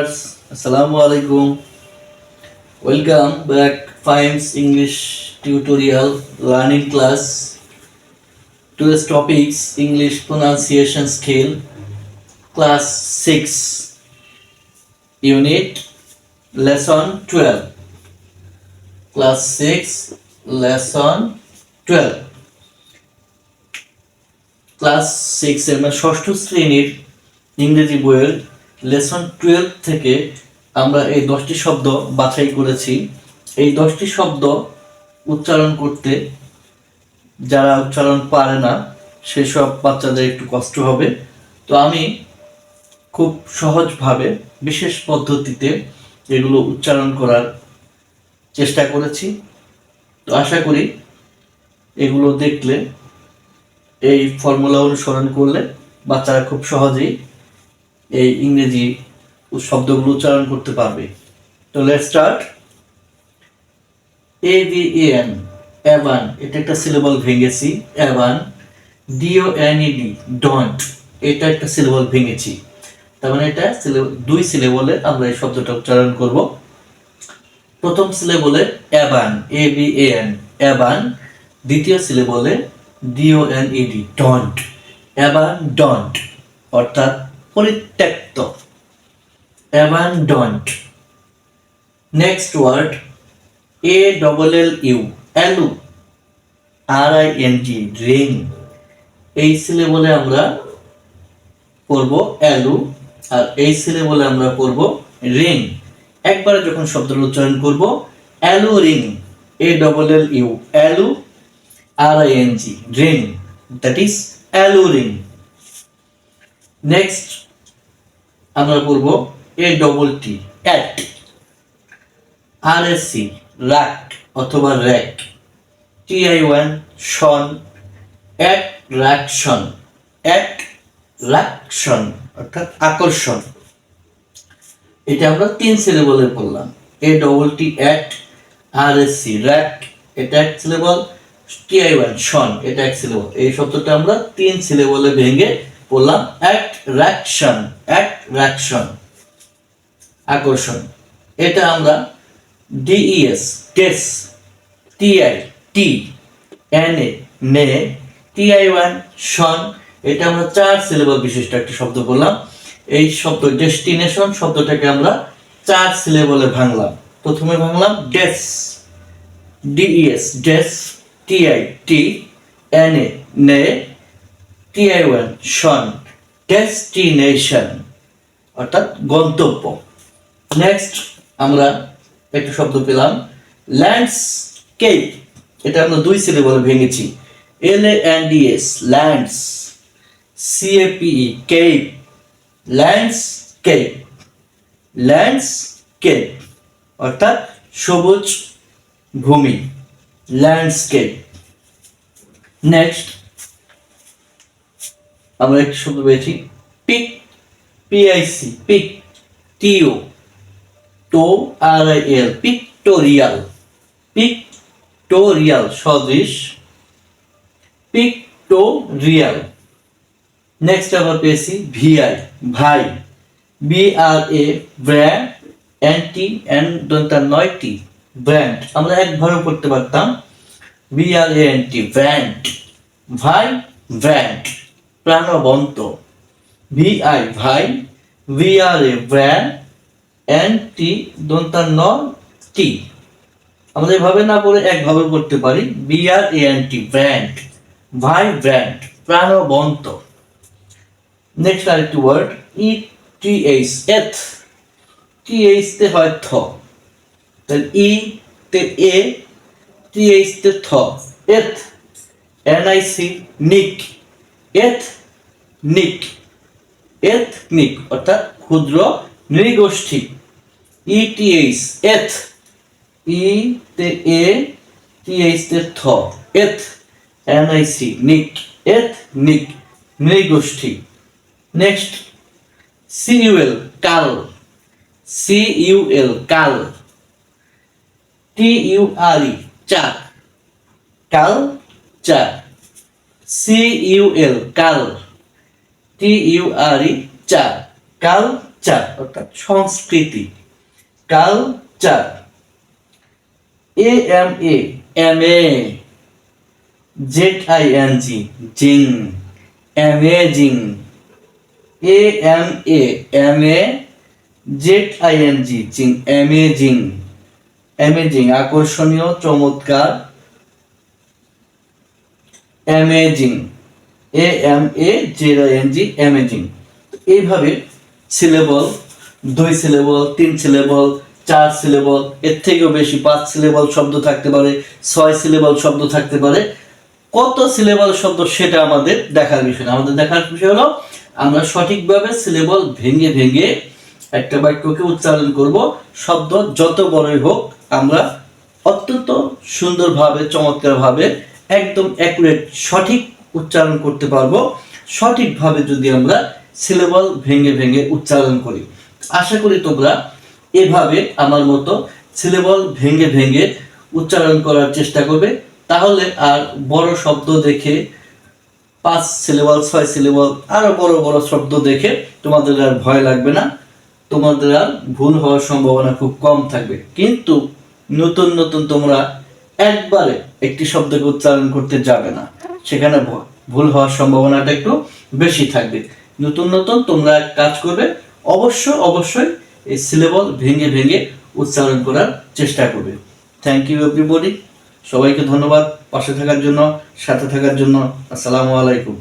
viewers, Assalamu alaikum. Welcome back Fimes English tutorial learning class. Today's topics English pronunciation scale class 6 unit lesson 12. Class 6 lesson 12. Class 6 এর মানে ষষ্ঠ শ্রেণীর ইংরেজি বইয়ের lesson 12 থেকে আমরা এই 10টি শব্দ বাছাই করেছি। এই 10টি শব্দ উচ্চারণ করতে যারা উচ্চারণ পারে না সেসব বাচ্চাদের একটু কষ্ট হবে, তো আমি খুব সহজভাবে বিশেষ পদ্ধতিতে এগুলো উচ্চারণ করার চেষ্টা করেছি। তো আশা করি এগুলো দেখলে, এই ফর্মুলা অনুসরণ করলে বাচ্চারা খুব সহজেই এই ইংরেজি শব্দগুলো উচ্চারণ করতে পারবে। তো লেটস স্টার্ট। AVAN অ্যাভান, এটা একটা সিলেবল ভেঙেছি। অ্যাভান। DONED ডন্ট, এটা একটা সিলেবল ভেঙেছি। তার মানে এটা দুই সিলেবলে আমরা এই শব্দটা উচ্চারণ করব। প্রথম সিলেবলে অ্যাভান, AVAN অ্যাভান। দ্বিতীয় সিলেবলে DONED ডন্ট, অ্যাবান্ডন্ট অর্থাৎ পরিত্যক্ত, অ্যাবান্ডন্ট। Next word ALLU allu, RING ring. এই সিলেবলে আমরা পড়ব অ্যালু, আর এই সিলেবলে আমরা পড়ব রিং। একবারে যখন শব্দটা উচ্চারণ করব allu ring, ALLU allu, RING ring, that is alluring. Next আমরা পড়ব ATT at, RSC rack অথবা rack, TION shon, attraction, attraction অর্থাৎ আকর্ষণ। এটা আমরা তিন সিলেবলে পড়লাম। ATT at, RSC rack এটা এক সিলেবল, TION শন এটা এক সিলেবল। এই শব্দটা আমরা তিন সিলেবলে ভেঙে পড়লাম। অ্যাট্রাকশন, অ্যাট্রাকশন আকর্ষণ। এটা আমরা DES ডেস, TI টি, NA নে, TION শন এটা আমরা চার সিলেবল বিশিষ্ট একটা শব্দ বললাম। এই শব্দ ডেস্টিনেশন শব্দটাকে আমরা চার সিলেবলে ভাঙলাম। প্রথমে ভাঙলাম ডেস, DES ডেস, TI টি, NA নে, TION শন ডেস্টিনেশন অর্থাৎ গন্তব্য। নেক্সট আমরা একটা শব্দ পেলাম ল্যান্ডস্কেপ, এটা আমরা দুই সিলেবলে ভেঙেছি। LANDS lands, CAPE cape, landscape, landscape অর্থাৎ সবুজ ভূমি, ল্যান্ডস্কেপ। নেক্সট আমরা একটা শব্দ পেয়েছি pic, PIC pic, TO to, RIL pictorial, pictorial সদৃশ, পিক্টোরিয়াল। নেক্সট আমরা পেয়েছি VI vi, BRA bran, NT নয়টি ব্র্যান্ড। আমরা একভাবে পড়তে পারতাম BRANT ব্র্যান্ড, ভাই ব্র্যান্ড প্রাণবন্ত, VI vi, VRA bran, NT টি। আমরা এভাবে না পড়ে একভাবে পড়তে পারি BRANT ব্র্যান্ড, ভাই ব্র্যান্ড প্রাণবন্ত। নেক্সট আরেকটি ওয়ার্ড ETH এথ, TH তে হয় থ, তাহলে E তে A, TH তে থ, এথ। NIC নিক, এথ নিক, এথনিক অর্থাৎ ক্ষুদ্র নৃগোষ্ঠী। ETH এথ, E তে A, TH তে থ, এথ, NIC নিক, এথনিক নৃগোষ্ঠী। নেক্সট CUL কাল, CUL কাল, TURE চাক, কাল চাক, CUL কাল, TURE চাক, কাল কালচার অর্থাৎ সংস্কৃতি, কালচার। এম এ ZING, জিং, অ্যামেজিং। AMAZING, জিং, অ্যামেজিং, অ্যামেজিং আকর্ষণীয়, চমৎকার, অ্যামেজিং, AMAZING, অ্যামেজিং। এইভাবে সিলেবল, 2 সিলেবল, 3 সিলেবল, 4 সিলেবল, এর থেকেও বেশি 5 সিলেবল শব্দ থাকতে পারে, 6 সিলেবল শব্দ থাকতে পারে। কত সিলেবল শব্দ সেটা আমাদের দেখার বিষয় না। আমাদের দেখার বিষয় হলো আমরা সঠিকভাবে সিলেবল ভেঙে ভেঙে একটা বাক্যকে উচ্চারণ করব। শব্দ যত বড়ই হোক আমরা অত্যন্ত সুন্দরভাবে, চমৎকারভাবে, একদম অ্যাকুরেট, সঠিক উচ্চারণ করতে পারবো সঠিকভাবে যদি আমরা সিলেবল ভেঙে ভেঙে উচ্চারণ করি। আশা করি তোমরা এভাবে আমার মতো সিলেবল ভেঙে ভেঙে উচ্চারণ করার চেষ্টা করবে। তাহলে আর বড় শব্দ দেখে 5 সিলেবল, 6 সিলেবল, আরো বড় বড় শব্দ দেখে তোমাদের আর ভয় লাগবে না, তোমাদের আর ভুল হওয়ার সম্ভাবনা খুব কম থাকবে। কিন্তু নতুন নতুন তোমরা একবারে একটি শব্দকে উচ্চারণ করতে যাবে না, সেখানে ভুল হওয়ার সম্ভাবনাটা একটু বেশি থাকবে। নতুন নতুন তোমরা কাজ করবে, অবশ্যই এই সিলেবল ভেঙে ভেঙে উচ্চারণ করার চেষ্টা করবে। থ্যাংক ইউ এভরিবডি, সবাইকে ধন্যবাদ পাশে থাকার জন্য, সাথে থাকার জন্য। আসসালামু আলাইকুম।